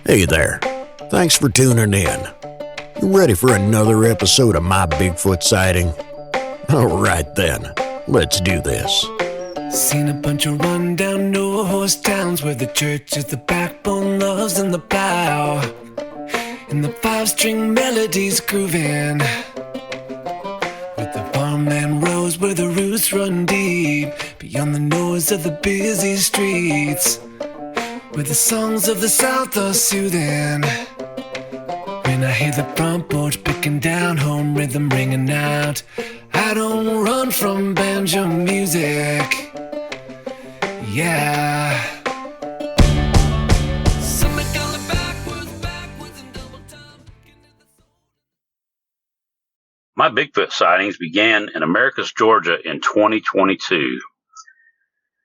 Hey there. Thanks for tuning in. You ready for another episode of my Bigfoot sighting? Alright then, let's do this. Seen a bunch of run-down no-horse towns where the church is the backbone, loves in the plow, and the five-string melodies grooving, with the farmland rows where the roots run deep, beyond the noise of the busy streets, where the songs of the South are soothing. When I hear the front porch picking down, home rhythm ringing out, I don't run from banjo music. Yeah. My Bigfoot sightings began in Americus, Georgia in 2022.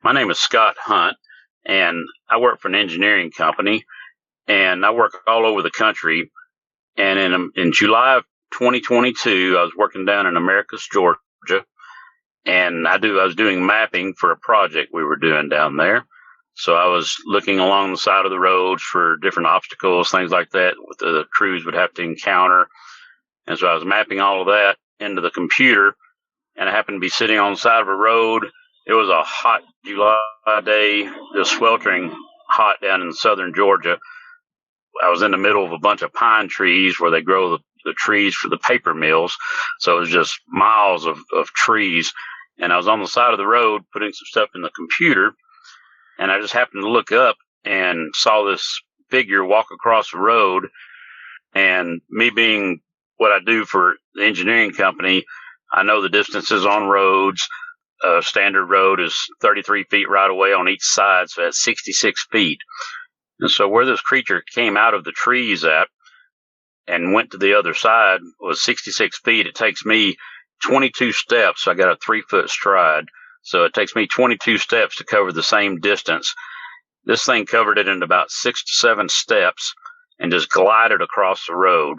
My name is Scott Hunt, and I work for an engineering company, and I work all over the country. And in July of 2022, I was working down in Americus, Georgia, and I was doing mapping for a project we were doing down there. So I was looking along the side of the roads for different obstacles, things like that, what the crews would have to encounter. And so I was mapping all of that into the computer, and I happened to be sitting on the side of a road. It was a hot July day, just sweltering hot down in southern Georgia. I was in the middle of a bunch of pine trees where they grow the trees for the paper mills. So it was just miles of trees. And I was on the side of the road putting some stuff in the computer. And I just happened to look up and saw this figure walk across the road. And me being what I do for the engineering company, I know the distances on roads. A standard road is 33 feet right away on each side. So that's 66 feet. And so where this creature came out of the trees at and went to the other side was 66 feet. It takes me 22 steps. I got a 3-foot stride. So it takes me 22 steps to cover the same distance. This thing covered it in about 6 to 7 steps and just glided across the road.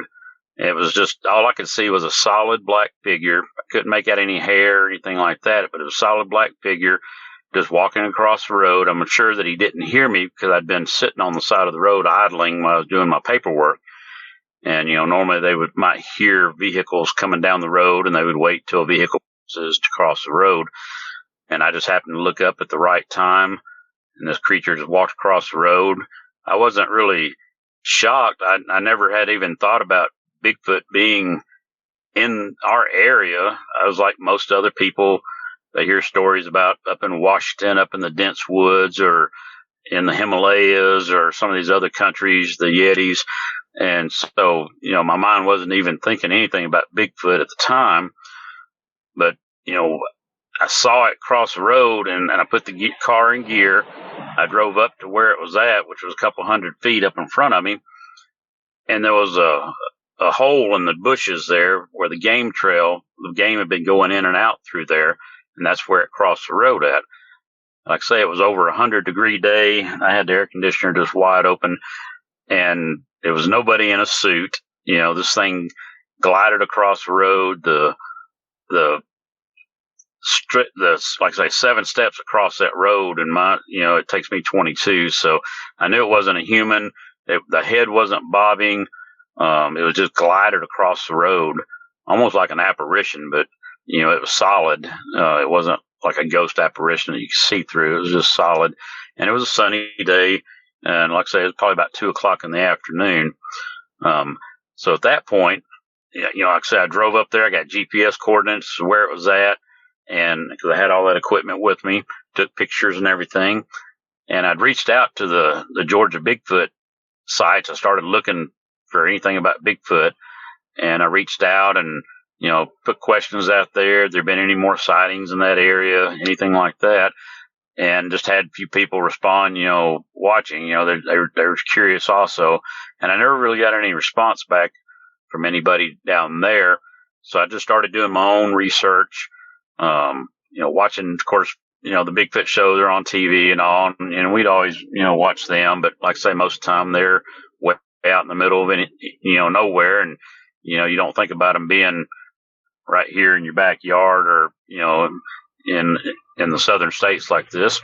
It was just, all I could see was a solid black figure. I couldn't make out any hair or anything like that, but it was a solid black figure just walking across the road. I'm sure that he didn't hear me because I'd been sitting on the side of the road idling while I was doing my paperwork. And, normally they might hear vehicles coming down the road and they would wait till a vehicle passes to cross the road. And I just happened to look up at the right time, and this creature just walked across the road. I wasn't really shocked. I never had even thought about Bigfoot being in our area. I was like most other people. They hear stories about up in Washington, up in the dense woods, or in the Himalayas, or some of these other countries, the Yetis. And so, my mind wasn't even thinking anything about Bigfoot at the time. But, I saw it cross the road, and I put the car in gear. I drove up to where it was at, which was a couple hundred feet up in front of me. And there was a hole in the bushes there where the game had been going in and out through there. And that's where it crossed the road at. Like I say, it was over 100-degree day. I had the air conditioner just wide open, and there was nobody in a suit. This thing glided across the road. The like I say, 7 steps across that road, and it takes me 22. So I knew it wasn't a human. The head wasn't bobbing. It was just glided across the road, almost like an apparition, but it was solid. It wasn't like a ghost apparition that you could see through. It was just solid. And it was a sunny day. And like I say, it was probably about 2:00 in the afternoon. So at that point, like I said, I drove up there. I got GPS coordinates of where it was at. And because I had all that equipment with me, took pictures and everything. And I'd reached out to the Georgia Bigfoot sites. I started looking for anything about Bigfoot. And I reached out and put questions out there. There been any more sightings in that area, anything like that? And just had a few people respond, watching, they were curious also. And I never really got any response back from anybody down there. So I just started doing my own research, watching, of course, the Bigfoot show, they're on TV and all, and we'd always, watch them. But like I say, most of the time they're way out in the middle of any, nowhere. And, you don't think about them being right here in your backyard or, in the southern states like this.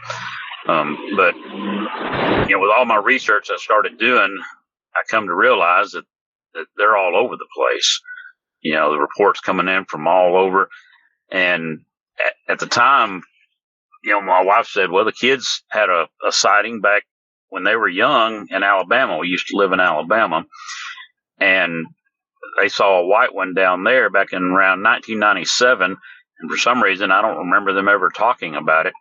But with all my research I started doing, I come to realize that they're all over the place. The reports coming in from all over. And at the time, my wife said, well, the kids had a sighting back when they were young in Alabama. We used to live in Alabama. And they saw a white one down there back in around 1997. And for some reason, I don't remember them ever talking about it.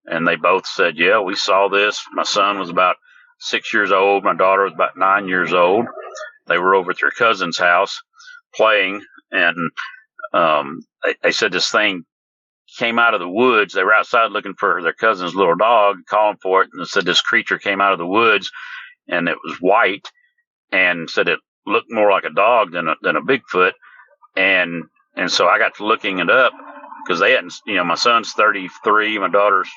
And they both said, yeah, we saw this. My son was about 6 years old. My daughter was about 9 years old. They were over at their cousin's house playing. And they said this thing came out of the woods. They were outside looking for their cousin's little dog, calling for it. And they said this creature came out of the woods and it was white, and said it looked more like a dog than a Bigfoot. And so I got to looking it up because they hadn't, my son's 33, my daughter's,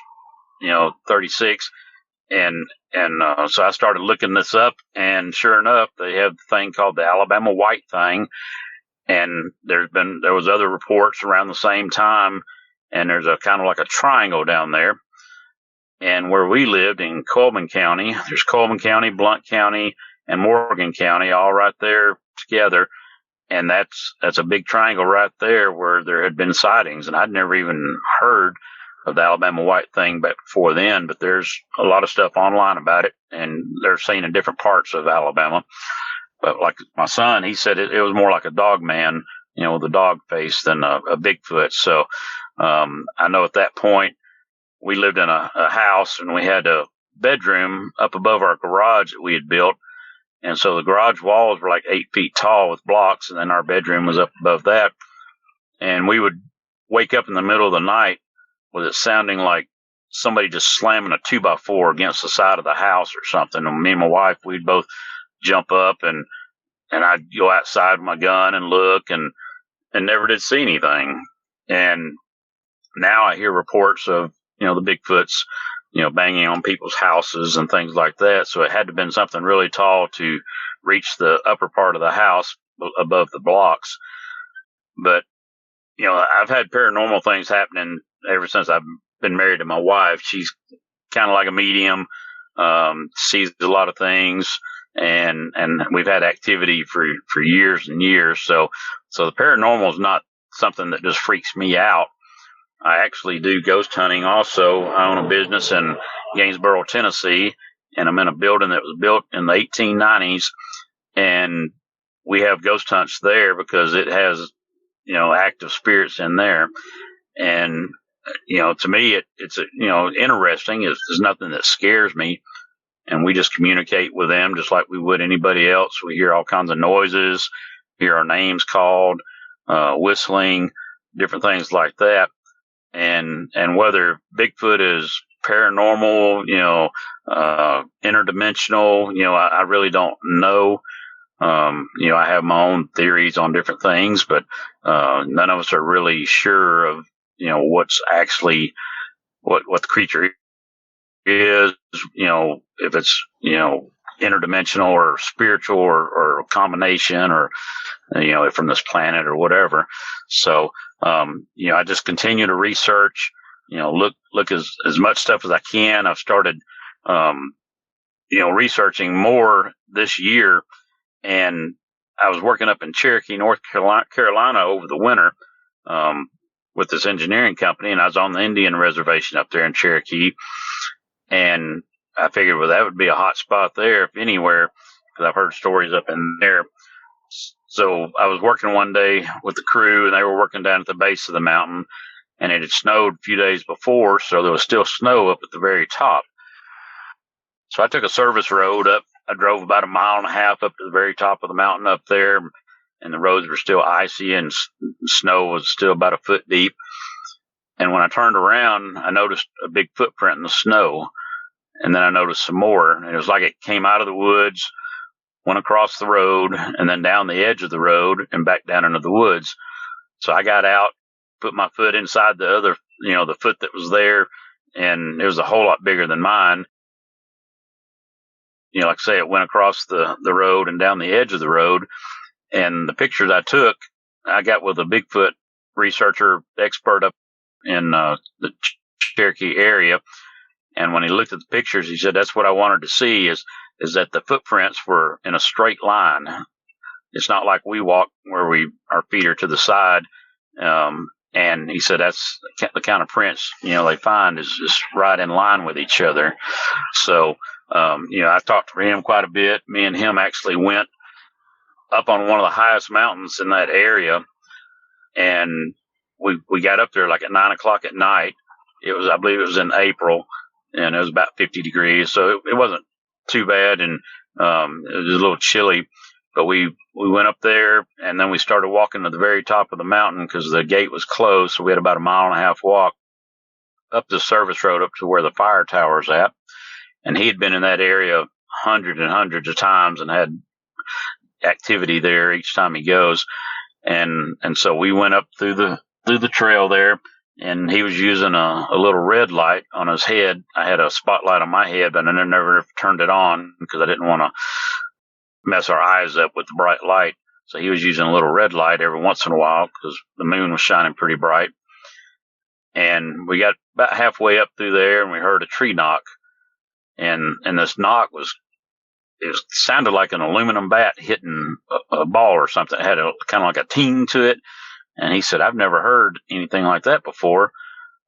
36. And so I started looking this up, and sure enough, they have the thing called the Alabama white thing. And there was other reports around the same time. And there's a kind of like a triangle down there. And where we lived in Coleman County, there's Coleman County, Blount County, and Morgan County all right there together. And that's a big triangle right there where there had been sightings. And I'd never even heard of the Alabama white thing back before then, but there's a lot of stuff online about it, and they're seen in different parts of Alabama. But like my son, he said it was more like a dog man, with a dog face than a Bigfoot. So I know at that point we lived in a house, and we had a bedroom up above our garage that we had built. And so the garage walls were like 8 feet tall with blocks, and then our bedroom was up above that. And we would wake up in the middle of the night with it sounding like somebody just slamming a 2x4 against the side of the house or something. And me and my wife, we'd both jump up, and I'd go outside with my gun and look, and never did see anything. And now I hear reports of, the Bigfoots, banging on people's houses and things like that. So it had to have been something really tall to reach the upper part of the house above the blocks. But, I've had paranormal things happening ever since I've been married to my wife. She's kind of like a medium, sees a lot of things, and we've had activity for years and years. So the paranormal is not something that just freaks me out. I actually do ghost hunting also. I own a business in Gainesboro, Tennessee, and I'm in a building that was built in the 1890s, and we have ghost hunts there because it has, active spirits in there. And, to me, it's interesting. There's nothing that scares me, and we just communicate with them just like we would anybody else. We hear all kinds of noises, hear our names called, whistling, different things like that. And whether Bigfoot is paranormal, interdimensional, I really don't know. I have my own theories on different things, but none of us are really sure of, what's actually what the creature is, if it's, interdimensional or spiritual or a combination, or, from this planet or whatever. So, I just continue to research, look as much stuff as I can. I've started, researching more this year, and I was working up in Cherokee, North Carolina over the winter, with this engineering company, and I was on the Indian reservation up there in Cherokee. And I figured, well, that would be a hot spot there, if anywhere, because I've heard stories up in there. So I was working one day with the crew, and they were working down at the base of the mountain, and it had snowed a few days before, so there was still snow up at the very top. So I took a service road up. I drove about 1.5 miles up to the very top of the mountain up there, and the roads were still icy, and snow was still about 1 foot deep. And when I turned around, I noticed a big footprint in the snow, and then I noticed some more, and it was like it came out of the woods, went across the road, and then down the edge of the road and back down into the woods. So I got out, put my foot inside the other, the foot that was there, and it was a whole lot bigger than mine. Like I say, it went across the road and down the edge of the road. And the pictures I took, I got with a Bigfoot researcher expert up in the Cherokee area. And when he looked at the pictures, he said, that's what I wanted to see is is that the footprints were in a straight line. It's not like we walk where our feet are to the side. And he said that's the kind of prints, they find is just right in line with each other. So, I talked to him quite a bit. Me and him actually went up on one of the highest mountains in that area, and we got up there like at 9:00 at night. I believe it was in April, and it was about 50 degrees. So it wasn't too bad. And, it was a little chilly, but we went up there, and then we started walking to the very top of the mountain because the gate was closed. So we had about 1.5 miles walk up the service road up to where the fire tower's at. And he had been in that area hundreds and hundreds of times and had activity there each time he goes. And so we went up through the trail there, and he was using a little red light on his head. I had a spotlight on my head, but I never turned it on because I didn't want to mess our eyes up with the bright light. So he was using a little red light every once in a while because the moon was shining pretty bright. And we got about halfway up through there, and we heard a tree knock. And this knock it sounded like an aluminum bat hitting a ball or something. It had kind of like a ting to it. And he said, I've never heard anything like that before.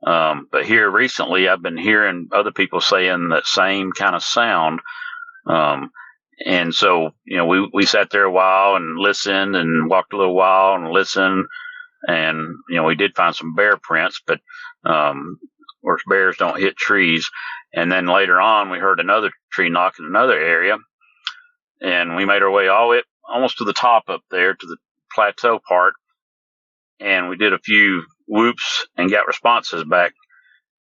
But here recently, I've been hearing other people saying that same kind of sound. And so, we sat there a while and listened and walked a little while and listened. And, we did find some bear prints, but, of course, bears don't hit trees. And then later on, we heard another tree knock in another area. And we made our way almost to the top up there to the plateau part. And we did a few whoops and got responses back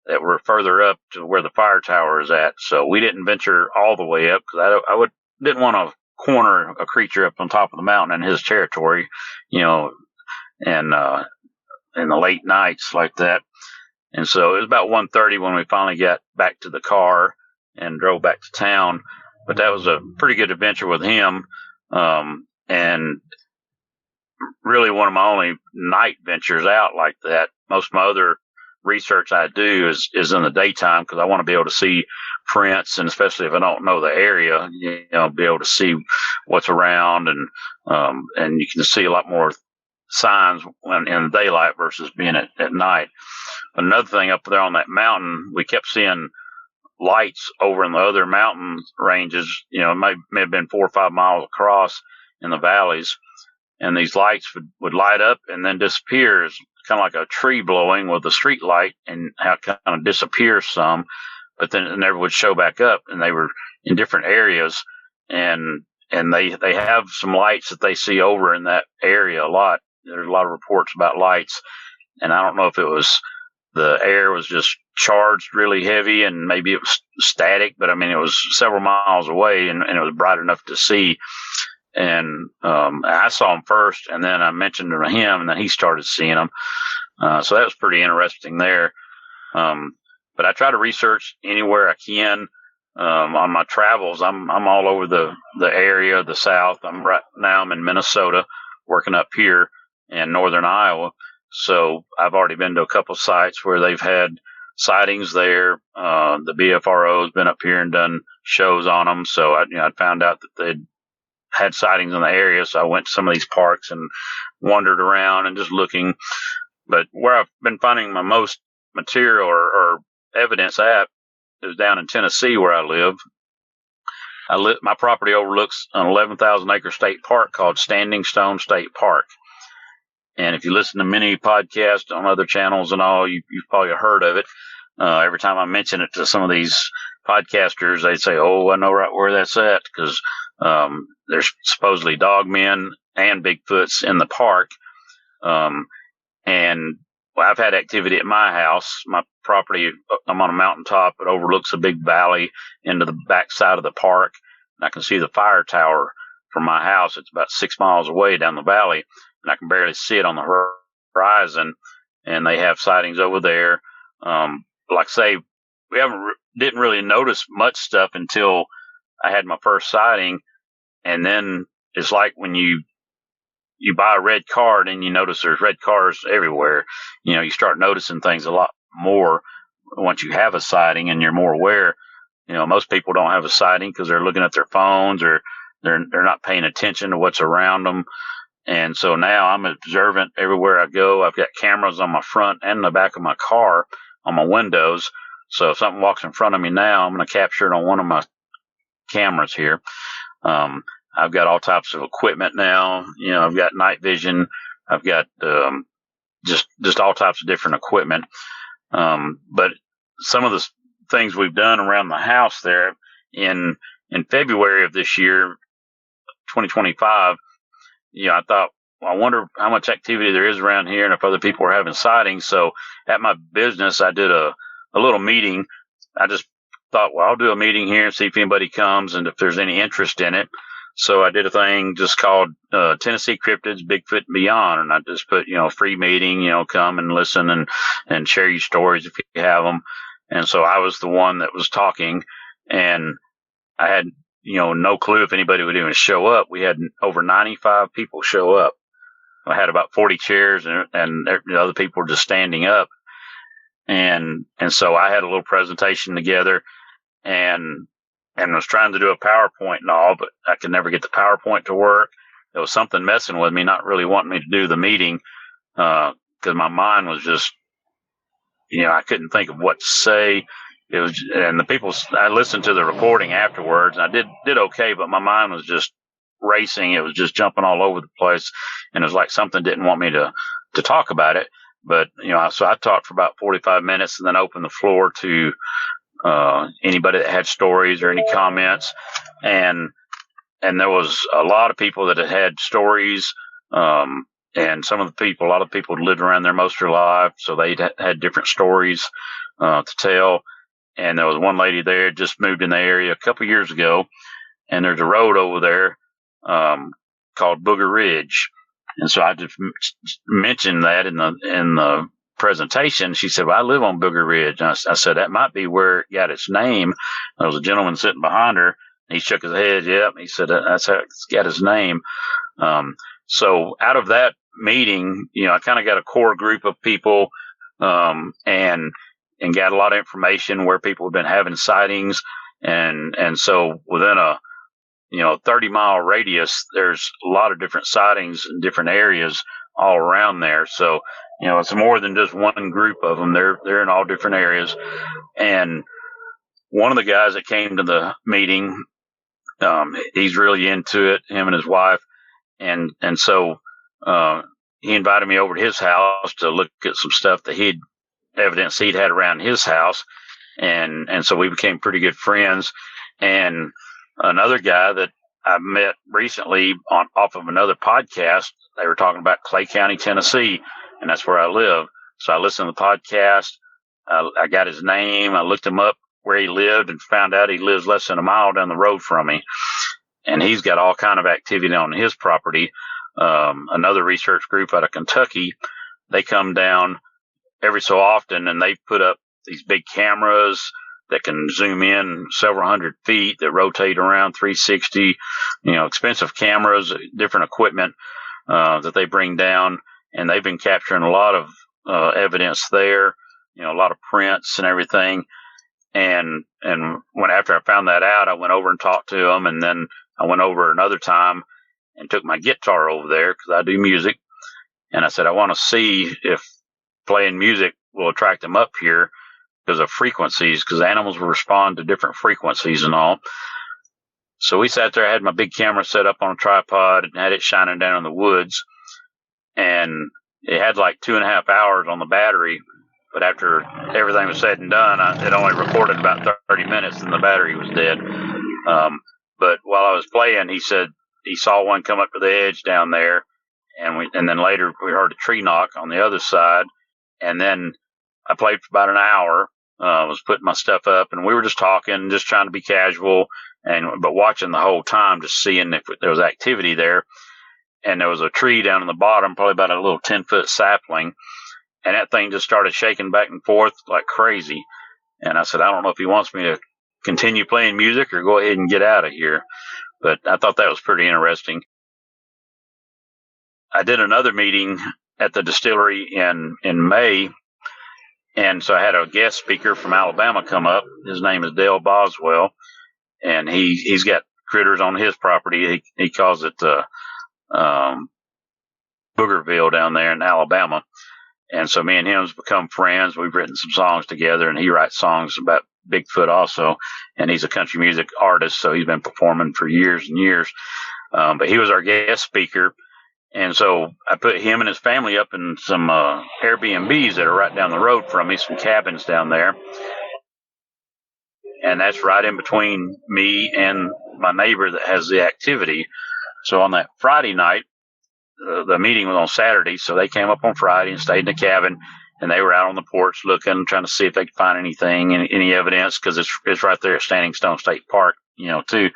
that were further up to where the fire tower is at. So we didn't venture all the way up because didn't want to corner a creature up on top of the mountain in his territory, and in the late nights like that. And so it was about 1:30 when we finally got back to the car and drove back to town. But that was a pretty good adventure with him. And really one of my only night ventures out like that. Most of my other research I do is in the daytime because I want to be able to see prints, and especially if I don't know the area, be able to see what's around, and you can see a lot more signs when in the daylight versus being at night. But another thing up there on that mountain, we kept seeing lights over in the other mountain ranges. It may have been 4 or 5 miles across in the valleys, and these lights would light up and then disappear. It's kind of like a tree blowing with a street light, and how it kind of disappears some, but then it never would show back up. And they were in different areas, and they have some lights that they see over in that area a lot. There's a lot of reports about lights, and I don't know if it was the air was just charged really heavy and maybe it was static, but I mean, it was several miles away and it was bright enough to see. And I saw him first, and then I mentioned to him, and then he started seeing them. So that was pretty interesting there. But I try to research anywhere I can. On my travels, I'm all over the area, the South. Right now I'm in Minnesota, working up here in northern Iowa. So I've already been to a couple of sites where they've had sightings there. The BFRO has been up here and done shows on them. So I found out that they'd had sightings in the area. So I went to some of these parks and wandered around and just looking. But where I've been finding my most material or evidence at is down in Tennessee where I live. My property overlooks an 11,000 acre state park called Standing Stone State Park. And if you listen to many podcasts on other channels and all, you've probably heard of it. Every time I mention it to some of these podcasters, they say, "Oh, I know right where that's at," because there's supposedly dogmen and Bigfoots in the park. And I've had activity at my house. My property, I'm on a mountaintop. It overlooks a big valley into the back side of the park. And I can see the fire tower from my house. It's about 6 miles away down the valley, and I can barely see it on the horizon. And they have sightings over there. Like I say, we didn't really notice much stuff until I had my first sighting. And then it's like when you buy a red car and you notice there's red cars everywhere. You start noticing things a lot more once you have a sighting and you're more aware. Most people don't have a sighting because they're looking at their phones or they're not paying attention to what's around them. And so now I'm observant everywhere I go. I've got cameras on my front and the back of my car on my windows. So if something walks in front of me now, I'm going to capture it on one of my cameras here. I've got all types of equipment now. I've got night vision. I've got just all types of different equipment. But some of the things we've done around the house there in February of this year, 2025, I thought, well, I wonder how much activity there is around here and if other people are having sightings. So at my business, I did a little meeting. I just thought, well, I'll do a meeting here and see if anybody comes and if there's any interest in it. So I did a thing just called Tennessee Cryptids, Bigfoot and Beyond. And I just put, free meeting, come and listen and share your stories if you have them. And so I was the one that was talking, and I had, no clue if anybody would even show up. We had over 95 people show up. I had about 40 chairs and the other people were just standing up. And so I had a little presentation together and was trying to do a PowerPoint and all, but I could never get the PowerPoint to work. There was something messing with me, not really wanting me to do the meeting, because my mind was just, I couldn't think of what to say. It was, and the people, I listened to the recording afterwards and I did okay, but my mind was just racing. It was just jumping all over the place. And it was like something didn't want me to talk about it. But, so I talked for about 45 minutes and then opened the floor to, anybody that had stories or any comments. And there was a lot of people that had stories. And a lot of people had lived around there most of their life. So they had different stories, to tell. And there was one lady there, just moved in the area a couple of years ago. And there's a road over there, called Booger Ridge. And so I just mentioned that in the presentation. She said, well, I live on Booger Ridge. And I said, that might be where it got its name. There was a gentleman sitting behind her. He shook his head. Yep. He said, that's how it's got its name. So out of that meeting, I kind of got a core group of people, and got a lot of information where people have been having sightings. And so within a, 30-mile radius, there's a lot of different sightings in different areas all around there. So, it's more than just one group of them. They're in all different areas. And one of the guys that came to the meeting, he's really into it, him and his wife. And so, he invited me over to his house to look at some stuff that he'd had around his house. And so we became pretty good friends. And another guy that I met recently off of another podcast, they were talking about Clay County, Tennessee, and that's where I live. So I listened to the podcast. I got his name. I looked him up where he lived and found out he lives less than a mile down the road from me. And he's got all kind of activity on his property. Another research group out of Kentucky, they come down every so often and they put up these big cameras that can zoom in several hundred feet, that rotate around 360, expensive cameras, different equipment, that they bring down. And they've been capturing a lot of, evidence there, a lot of prints and everything. And after I found that out, I went over and talked to them. And then I went over another time and took my guitar over there because I do music. And I said, I want to see if playing music will attract them up here because of frequencies, because animals will respond to different frequencies and all. So we sat there, I had my big camera set up on a tripod and had it shining down in the woods. And it had like 2.5 hours on the battery. But after everything was said and done, it only recorded about 30 minutes and the battery was dead. But while I was playing, he said he saw one come up to the edge down there. And then later we heard a tree knock on the other side. And then I played for about an hour, was putting my stuff up, and we were just talking, just trying to be casual, but watching the whole time, just seeing if there was activity there. And there was a tree down in the bottom, probably about a little 10-foot sapling, and that thing just started shaking back and forth like crazy. And I said, I don't know if he wants me to continue playing music or go ahead and get out of here. But I thought that was pretty interesting. I did another meeting at the distillery in May, And so I had a guest speaker from Alabama come up. His name is Dale Boswell, and he's got critters on his property. He calls it Boogerville down there in Alabama. And so me and him's become friends. We've written some songs together, and he writes songs about Bigfoot also. And he's a country music artist, so he's been performing for years and years. But he was our guest speaker. And so I put him and his family up in some Airbnbs that are right down the road from me, some cabins down there. And that's right in between me and my neighbor that has the activity. So on that Friday night, the meeting was on Saturday, so they came up on Friday and stayed in the cabin, and they were out on the porch looking, trying to see if they could find anything, any evidence, because it's right there at Standing Stone State Park, too.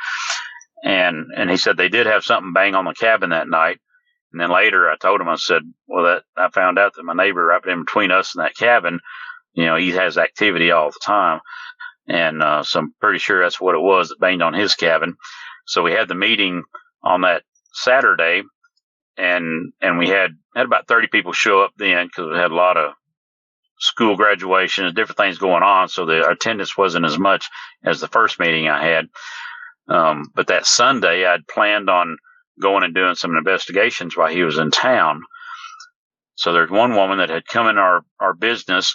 And he said they did have something bang on the cabin that night. And then later I told him, I said, well, I found out that my neighbor right in between us and that cabin, he has activity all the time. And so I'm pretty sure that's what it was that banged on his cabin. So we had the meeting on that Saturday, and we had about 30 people show up then, because we had a lot of school graduations, different things going on. So the attendance wasn't as much as the first meeting I had. But that Sunday I'd planned on going and doing some investigations while he was in town. So there's one woman that had come in our business,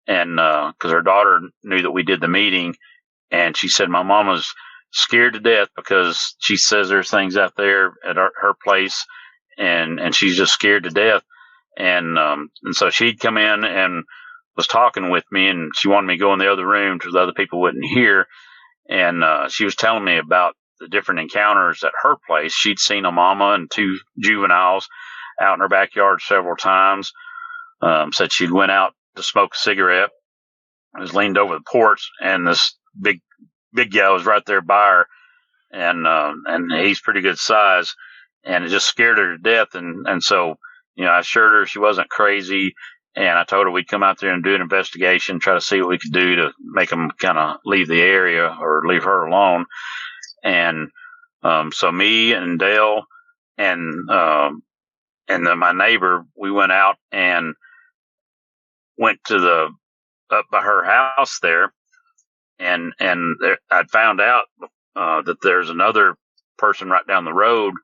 and because her daughter knew that we did the meeting, and she said my mom was scared to death because she says there's things out there at her place, and she's just scared to death. And so she'd come in and was talking with me, and she wanted me to go in the other room so the other people wouldn't hear. And she was telling me about the different encounters at her place. She'd seen a mama and two juveniles out in her backyard several times. Said she'd went out to smoke a cigarette, was leaned over the porch, and this big guy was right there by her, and he's pretty good size, and it just scared her to death. And so, I assured her she wasn't crazy, and I told her we'd come out there and do an investigation, try to see what we could do to make them kind of leave the area or leave her alone. And so me and Dale and my neighbor, we went out and went to up by her house there, and I'd found out that there's another person right down the road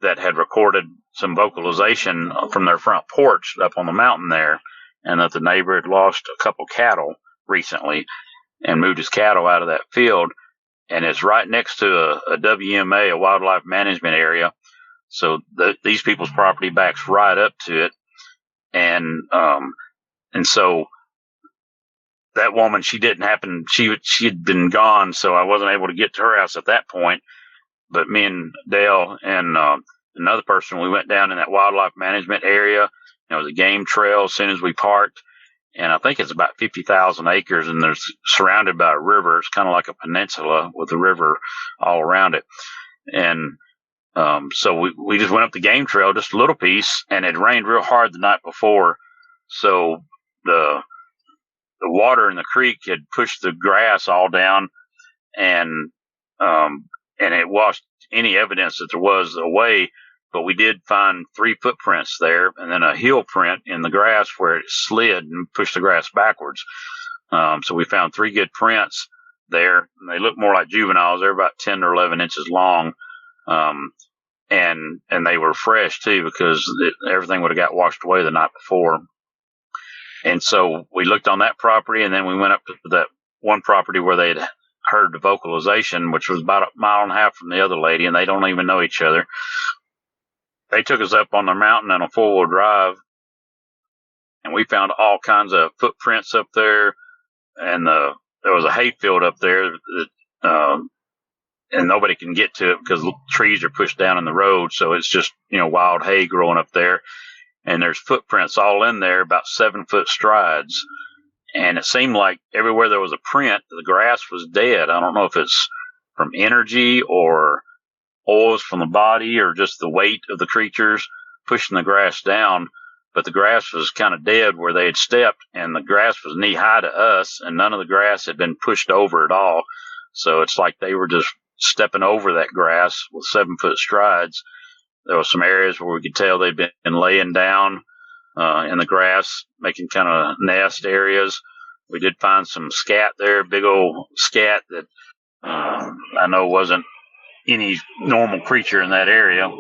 that had recorded some vocalization from their front porch up on the mountain there, and that the neighbor had lost a couple cattle recently and moved his cattle out of that field. And it's right next to a WMA, a wildlife management area. So these people's property backs right up to it. And so that woman, she had been gone, so I wasn't able to get to her house at that point. But me and Dale and another person, we went down in that wildlife management area. It was a game trail as soon as we parked. And I think it's about 50,000 acres, and there's surrounded by a river. It's kind of like a peninsula with a river all around it. And so we just went up the game trail, just a little piece, and it rained real hard the night before. So the water in the creek had pushed the grass all down, and it washed any evidence that there was away. But we did find 3 footprints there, and then a heel print in the grass where it slid and pushed the grass backwards. So we found 3 good prints there, and they look more like juveniles. They're about 10 or 11 inches long. And they were fresh too, because everything would have got washed away the night before. And so we looked on that property, and then we went up to that one property where they'd heard the vocalization, which was about 1.5 miles from the other lady, and they don't even know each other. They took us up on the mountain in a 4-wheel drive, and we found all kinds of footprints up there, and there was a hayfield up there that, and nobody can get to it because trees are pushed down in the road, so it's just, wild hay growing up there. And there's footprints all in there, about 7-foot strides. And it seemed like everywhere there was a print, the grass was dead. I don't know if it's from energy or oils from the body or just the weight of the creatures pushing the grass down, but the grass was kind of dead where they had stepped, and the grass was knee high to us, and none of the grass had been pushed over at all. So it's like they were just stepping over that grass with 7-foot strides. There were some areas where we could tell they'd been laying down. in the grass, making kind of nest areas. We did find some scat there, big old scat that I know wasn't any normal creature in that area.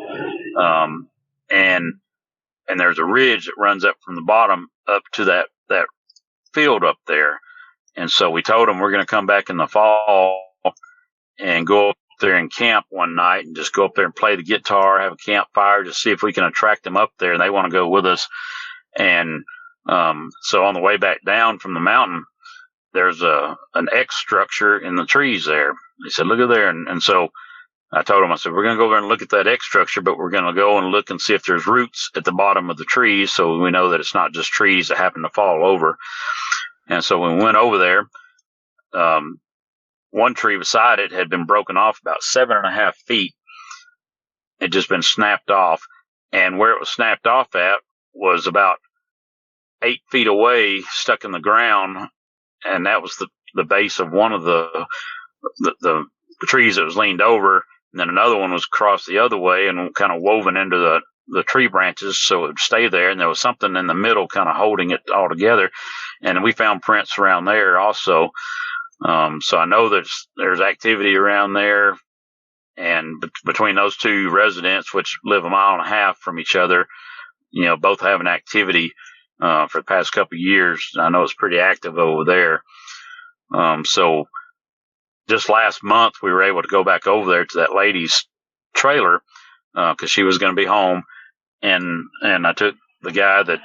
And there's a ridge that runs up from the bottom up to that field up there. And so we told them we're going to come back in the fall and go up there and camp one night and just go up there and play the guitar, have a campfire, just see if we can attract them up there. And they want to go with us. And so on the way back down from the mountain, there's an X structure in the trees there. They said, look at there. And so I told them, I said, we're going to go over and look at that X structure, but we're going to go and look and see if there's roots at the bottom of the trees, so we know that it's not just trees that happen to fall over. And so when we went over there, one tree beside it had been broken off about 7.5 feet. It had just been snapped off. And where it was snapped off at was about 8 feet away, stuck in the ground. And that was the base of one of the trees that was leaned over. And then another one was across the other way and kind of woven into the tree branches so it would stay there. And there was something in the middle kind of holding it all together. And we found prints around there also. So I know there's activity around there. And between those two residents, which live 1.5 miles from each other, both having activity for the past couple of years. I know it's pretty active over there. So just last month, we were able to go back over there to that lady's trailer because she was going to be home, and I took the guy that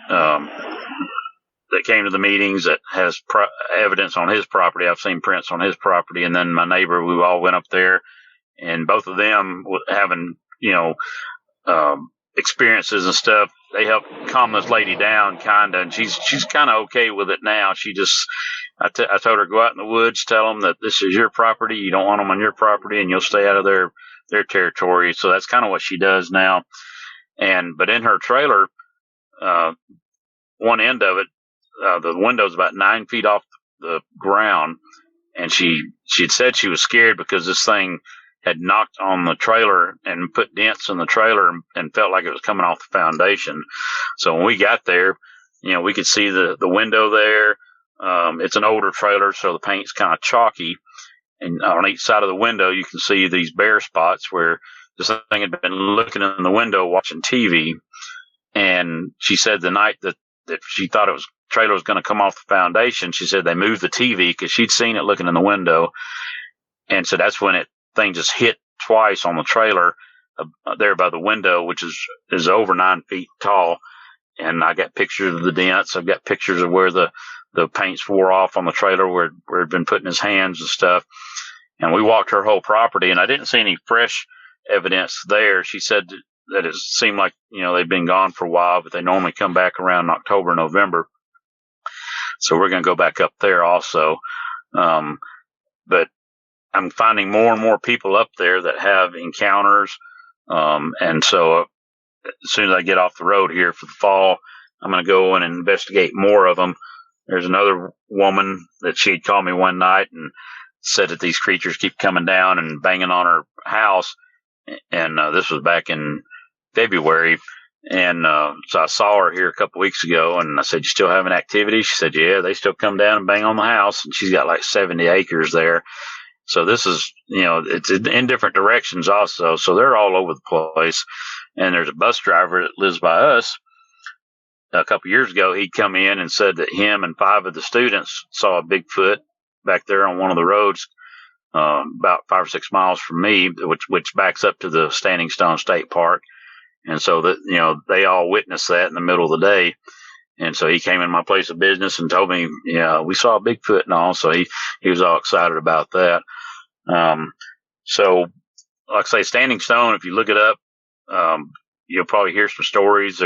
came to the meetings that has evidence on his property. I've seen prints on his property, and then my neighbor. We all went up there, and both of them having experiences and stuff. They helped calm this lady down, kind of, and she's kind of okay with it now. She just. I told her, go out in the woods, tell them that this is your property. You don't want them on your property, and you'll stay out of their territory. So that's kind of what she does now. But in her trailer, one end of it, the window's about 9 feet off the ground. And she'd said she was scared because this thing had knocked on the trailer and put dents in the trailer and felt like it was coming off the foundation. So when we got there, we could see the window there. It's an older trailer, so the paint's kind of chalky. And on each side of the window, you can see these bare spots where this thing had been looking in the window watching TV. And she said the night that she thought trailer was going to come off the foundation, she said they moved the TV because she'd seen it looking in the window. And so that's when thing just hit twice on the trailer there by the window, which is over 9 feet tall. And I got pictures of the dents. I've got pictures of where the paints wore off on the trailer where it'd been put in his hands and stuff. And we walked her whole property, and I didn't see any fresh evidence there. She said that it seemed like, they'd been gone for a while, but they normally come back around October, November. So we're going to go back up there also. But I'm finding more and more people up there that have encounters. And so as soon as I get off the road here for the fall, I'm going to go and investigate more of them. There's another woman that she'd called me one night and said that these creatures keep coming down and banging on her house. And this was back in February. And so I saw her here a couple weeks ago, and I said, you still having activity? She said, yeah, they still come down and bang on the house. And she's got like 70 acres there. So this is, it's in different directions also. So they're all over the place. And there's a bus driver that lives by us. A couple years ago, he'd come in and said that him and 5 of the students saw a Bigfoot back there on one of the roads, about 5 or 6 miles from me, which backs up to the Standing Stone State Park. And so that, they all witnessed that in the middle of the day. And so he came in my place of business and told me, we saw a Bigfoot and all. So he was all excited about that. So like I say, Standing Stone, if you look it up, you'll probably hear some stories.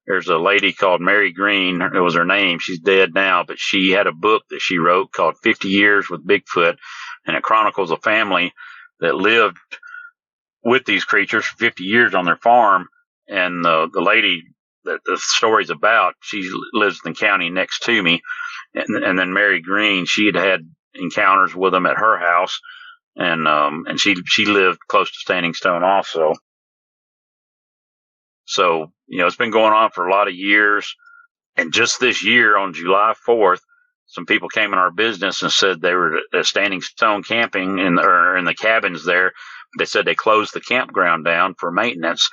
There's a lady called Mary Green. It was her name. She's dead now, but she had a book that she wrote called 50 Years with Bigfoot. And it chronicles a family that lived with these creatures for 50 years on their farm. And the lady that the story's about, she lives in the county next to me. And then Mary Green, she had encounters with them at her house. And she lived close to Standing Stone also. So, it's been going on for a lot of years. And just this year on July 4th, some people came in our business and said they were at Standing Stone camping in the cabins there. They said they closed the campground down for maintenance.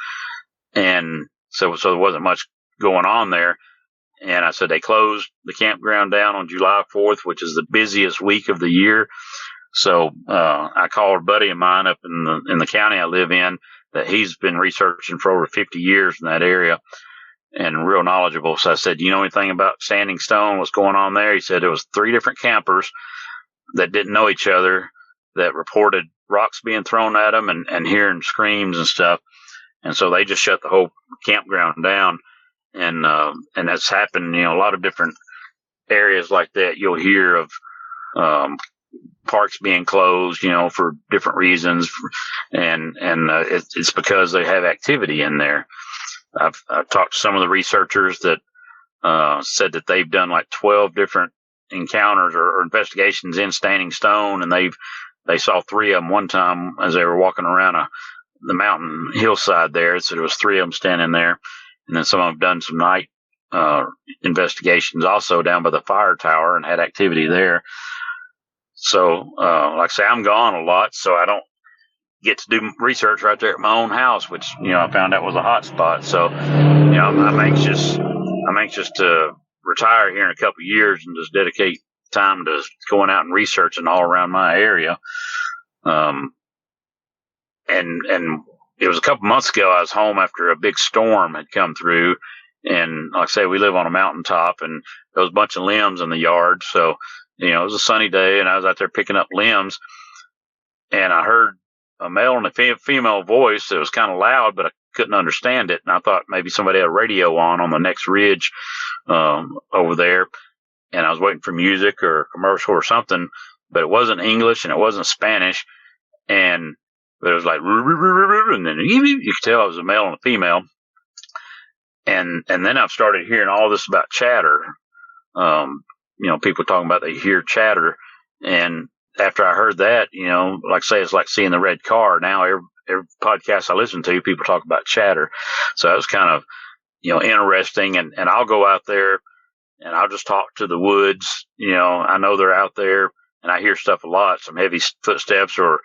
And so there wasn't much going on there. And I said they closed the campground down on July 4th, which is the busiest week of the year. So I called a buddy of mine up in the county I live in that he's been researching for over 50 years in that area and real knowledgeable. So I said, do you know anything about Standing Stone? What's going on there? He said there was 3 different campers that didn't know each other that reported rocks being thrown at them and hearing screams and stuff. And so they just shut the whole campground down. And that's happened, a lot of different areas like that. You'll hear of, parks being closed, for different reasons. And it's because they have activity in there. I've talked to some of the researchers that, said that they've done like 12 different encounters or investigations in Standing Stone. And they saw 3 of them one time as they were walking around the mountain hillside there. So there was 3 of them standing there. And then some of them done some night investigations also down by the fire tower and had activity there. So, like I say, I'm gone a lot, so I don't get to do research right there at my own house, which, I found out was a hot spot. So, I'm anxious to retire here in a couple of years and just dedicate time to going out and researching all around my area. And it was a couple months ago. I was home after a big storm had come through, and like I say, we live on a mountaintop, and there was a bunch of limbs in the yard. So, it was a sunny day, and I was out there picking up limbs, and I heard a male and a female voice that was kind of loud, but I couldn't understand it. And I thought maybe somebody had a radio on the next ridge over there, and I was waiting for music or a commercial or something, but it wasn't English and it wasn't Spanish, and but it was like, and then you could tell it was a male and a female. And then I've started hearing all this about chatter. People talking about they hear chatter. And after I heard that, like I say, it's like seeing the red car. Now every podcast I listen to, people talk about chatter. So that was kind of, interesting. And I'll go out there and I'll just talk to the woods. I know they're out there and I hear stuff a lot, some heavy footsteps or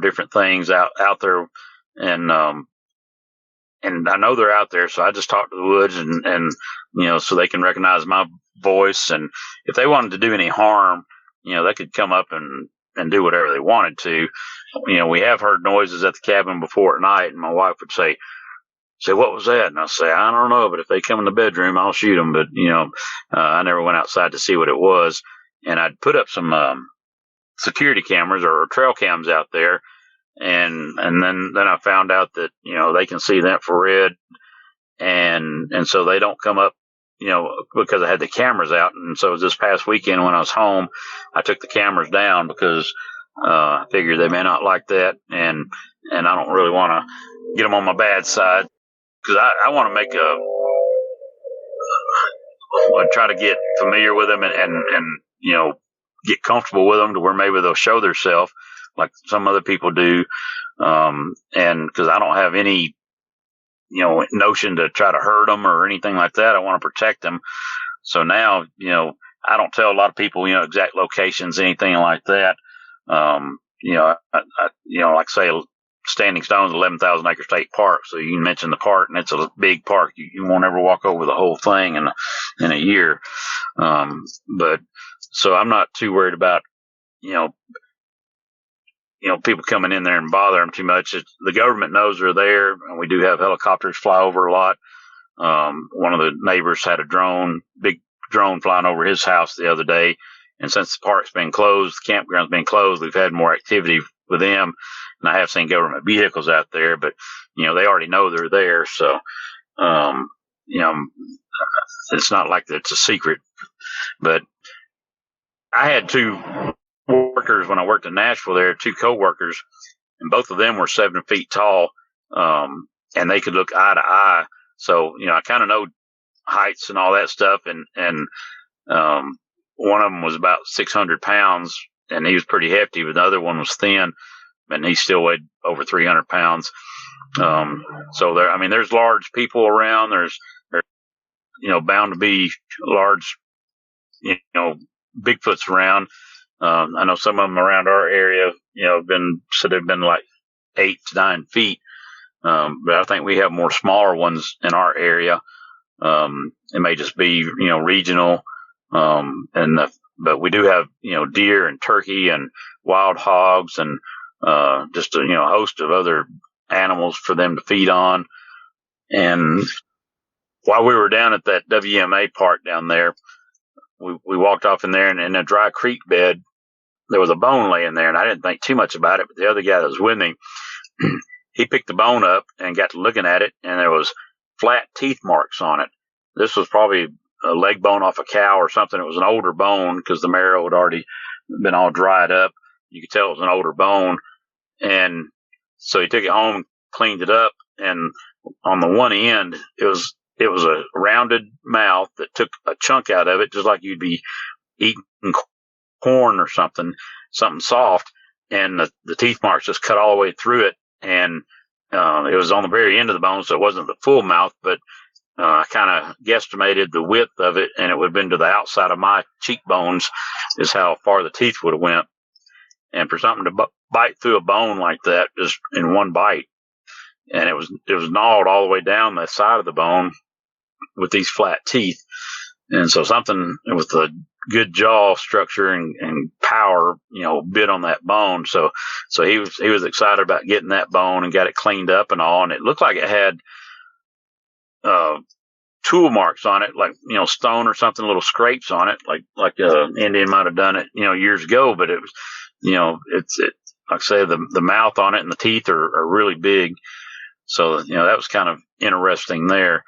different things out there. And I know they're out there. So I just talk to the woods and so they can recognize my voice. And if they wanted to do any harm, they could come up and do whatever they wanted to. We have heard noises at the cabin before at night, and my wife would say, what was that? And I'll say, I don't know, but if they come in the bedroom, I'll shoot them. But, I never went outside to see what it was. And I'd put up some, security cameras or trail cams out there. And then I found out that, they can see the infrared and so they don't come up, because I had the cameras out. And so this past weekend when I was home, I took the cameras down because, I figured they may not like that. And I don't really want to get them on my bad side because I want to make try to get familiar with them and get comfortable with them to where maybe they'll show themselves like some other people do. And because I don't have any, notion to try to hurt them or anything like that. I want to protect them. So now, I don't tell a lot of people, exact locations, anything like that. Like I say, Standing Stone's 11,000 acre state park. So you mentioned the park, and it's a big park. You won't ever walk over the whole thing in a year. But so I'm not too worried about, people coming in there and bother them too much. The government knows they're there, and we do have helicopters fly over a lot. One of the neighbors had a big drone flying over his house the other day. And since the park's been closed, the campground's been closed, we've had more activity with them. And I have seen government vehicles out there, but, they already know they're there. So, it's not like it's a secret. But I had 2 workers when I worked in Nashville there, 2 co-workers, and both of them were 7 feet tall, and they could look eye to eye. So, I kind of know heights and all that stuff. And one of them was about 600 pounds and he was pretty hefty, but the other one was thin and he still weighed over 300 pounds. So there's large people around. There's bound to be large, Bigfoots around. I know some of them around our area, they've been like 8 to 9 feet. But I think we have more smaller ones in our area. It may just be, regional. But we do have, deer and turkey and wild hogs and, just a, host of other animals for them to feed on. And while we were down at that WMA park down there, we walked off in there, and in a dry creek bed, there was a bone laying there, and I didn't think too much about it, but the other guy that was with me, he picked the bone up and got to looking at it, and there was flat teeth marks on it. This was probably a leg bone off a cow or something. It was an older bone because the marrow had already been all dried up. You could tell it was an older bone. And so he took it home, cleaned it up, and on the one end, it was a rounded mouth that took a chunk out of it, just like you'd be eating corn or something soft. And the teeth marks just cut all the way through it. And it was on the very end of the bone, so it wasn't the full mouth, but I kind of guesstimated the width of it, and it would have been to the outside of my cheekbones is how far the teeth would have went. And for something to bite through a bone like that just in one bite, and it was gnawed all the way down the side of the bone with these flat teeth. And so something with a good jaw structure and power, bit on that bone. So he was excited about getting that bone and got it cleaned up and all. And it looked like it had, tool marks on it, like, stone or something, little scrapes on it, like Indian might have done it, years ago. But it was, it's like I say, the mouth on it and the teeth are really big. So, that was kind of interesting there.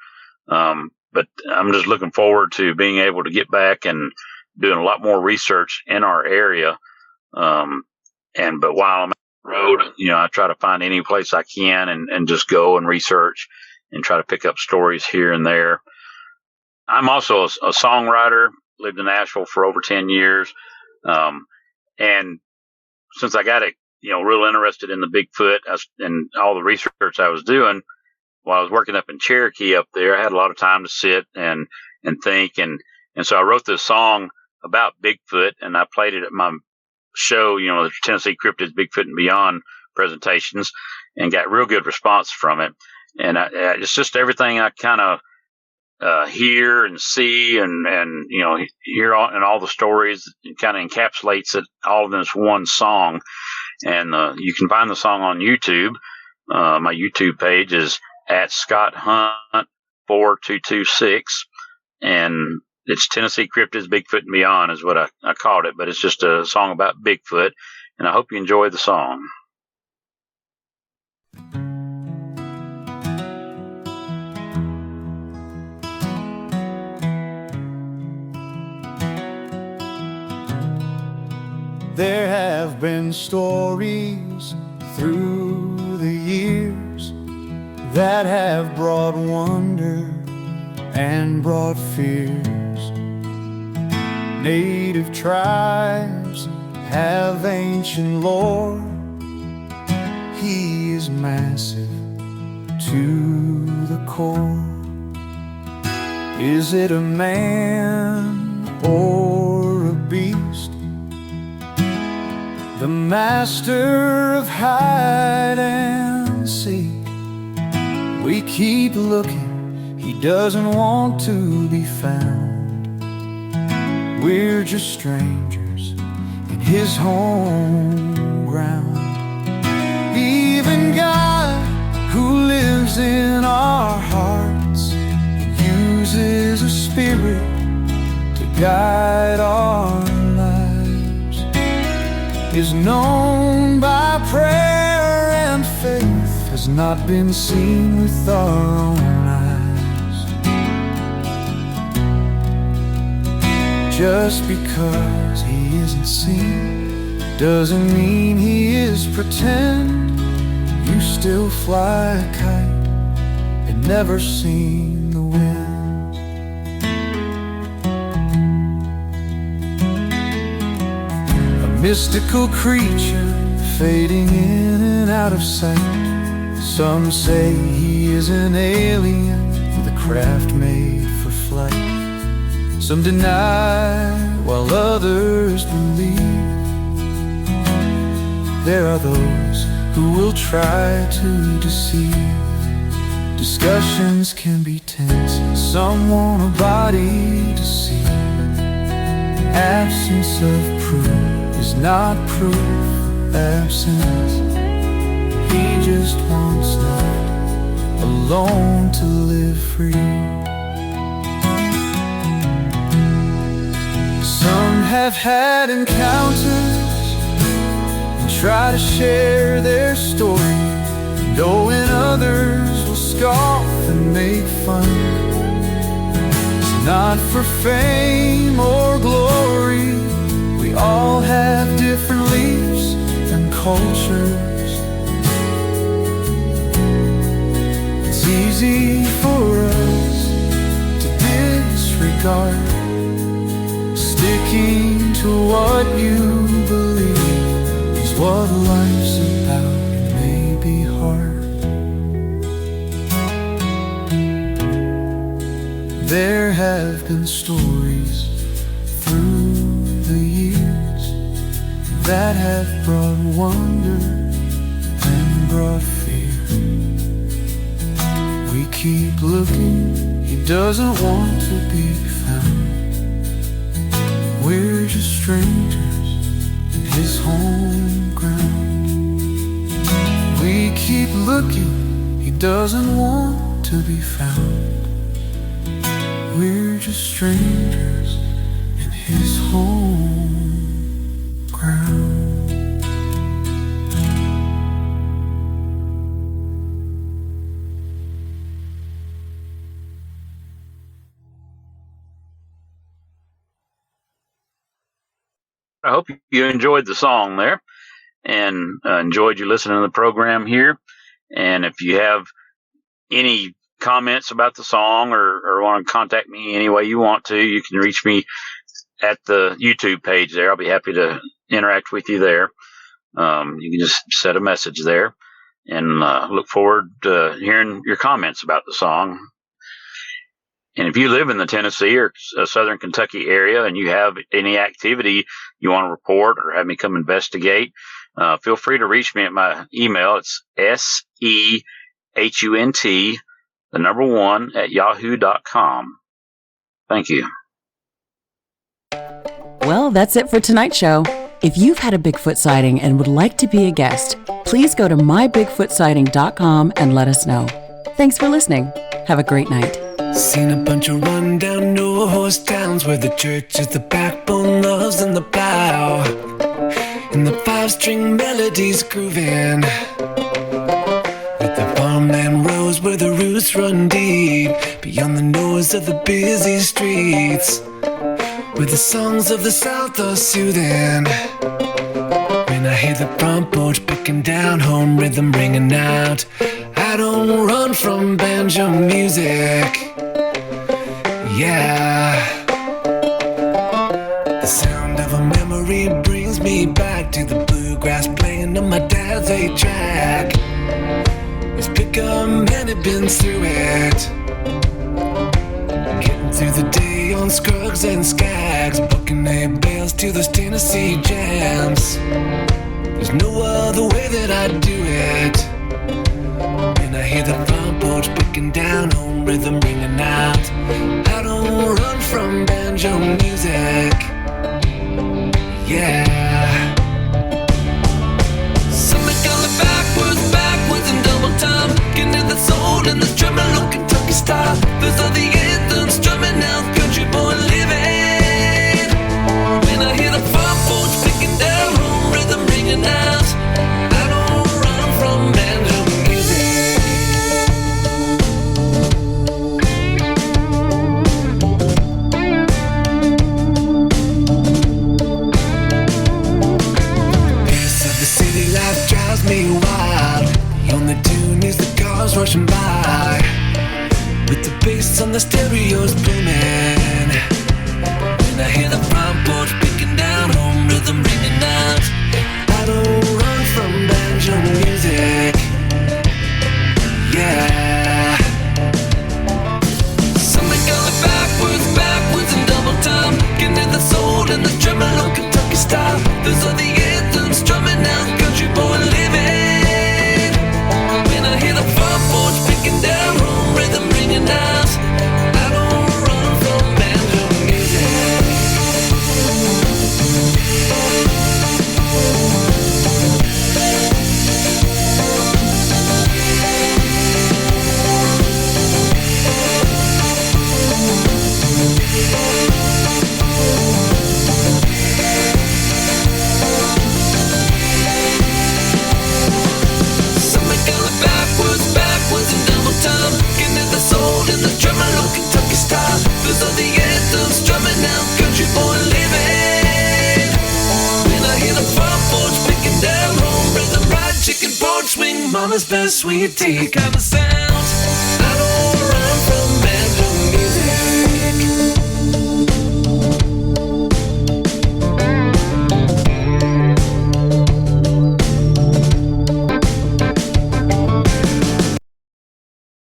But I'm just looking forward to being able to get back and doing a lot more research in our area. But while I'm on the road, I try to find any place I can and just go and research and try to pick up stories here and there. I'm also a songwriter, lived in Nashville for over 10 years. And since I got real interested in the Bigfoot and all the research I was doing while I was working up in Cherokee up there, I had a lot of time to sit and think. And so I wrote this song about Bigfoot, and I played it at my show, the Tennessee Cryptids, Bigfoot and Beyond presentations, and got real good response from it. And it's just everything I kind of hear and see and hear all the stories. It kind of encapsulates it all in this one song. And you can find the song on YouTube. My YouTube page is at Scott Hunt 4226, and it's Tennessee Cryptids, Bigfoot and Beyond is what I called it. But it's just a song about Bigfoot, and I hope you enjoy the song. There have been stories through the years that have brought wonder and brought fears. Native tribes have ancient lore. He is massive to the core. Is it a man or a beast? The master of hide and seek. We keep looking, he doesn't want to be found. We're just strangers in his home ground. Even God, who lives in our hearts, uses a spirit to guide our lives, is known by prayer and faith, has not been seen with our own eyes. Just because he isn't seen doesn't mean he is pretend. You still fly a kite and never seen the wind. A mystical creature fading in and out of sight. Some say he is an alien with a craft made for flight. light. Some deny while others believe. There are those who will try to deceive. Discussions can be tense, some want a body to see. Absence of proof is not proof of absence. He just wants night alone to live free. Some have had encounters and try to share their story, knowing others will scoff and make fun. It's not for fame or glory. We all have different beliefs and cultures. It's easy for us to disregard. Sticking to what you believe is what life's about. It may be hard. There have been stories through the years that have brought wonder and brought fear. We keep looking, he doesn't want to be found. We're just strangers in his home ground. We keep looking, he doesn't want to be found. We're just strangers in his home ground. I hope you enjoyed the song there and enjoyed you listening to the program here. And if you have any comments about the song or want to contact me any way you want to, you can reach me at the YouTube page there. I'll be happy to interact with you there. You can just set a message there and look forward to hearing your comments about the song. And if you live in the Tennessee or Southern Kentucky area and you have any activity you want to report or have me come investigate, feel free to reach me at my email. It's SEHUNT1@yahoo.com. Thank you. Well, that's it for tonight's show. If you've had a Bigfoot sighting and would like to be a guest, please go to mybigfootsighting.com and let us know. Thanks for listening. Have a great night. Seen a bunch of rundown no-horse towns where the church is the backbone, loves in the plow, and the five-string melodies grooving, with the farmland rows where the roots run deep, beyond the noise of the busy streets, where the songs of the South are soothing. When I hear the front porch picking down, home rhythm ringing out, I don't run from banjo music. Yeah, the sound of a memory brings me back to the bluegrass playing on my dad's 8-track. His pickup man had been through it, getting through the day on Scruggs and Skags, booking A bales to those Tennessee jams. There's no other way that I'd do it. When I hear the front porch picking down, home rhythm ringing out, I don't run from banjo music. Yeah. Something coming backwards in double time, getting to the soul and the drumming, low Kentucky style. Those are the anthems strumming out, country boy living. When I hear the front porch picking down, home rhythm ringing out, I don't run from banjo music. Me wild. The only tune is the cars rushing by, with the bass on the stereos booming. When I hear the front porch picking down, home rhythm ringing out, I don't run from banjo music. Yeah. Something going backwards mama's best sweet tea. Kind of sound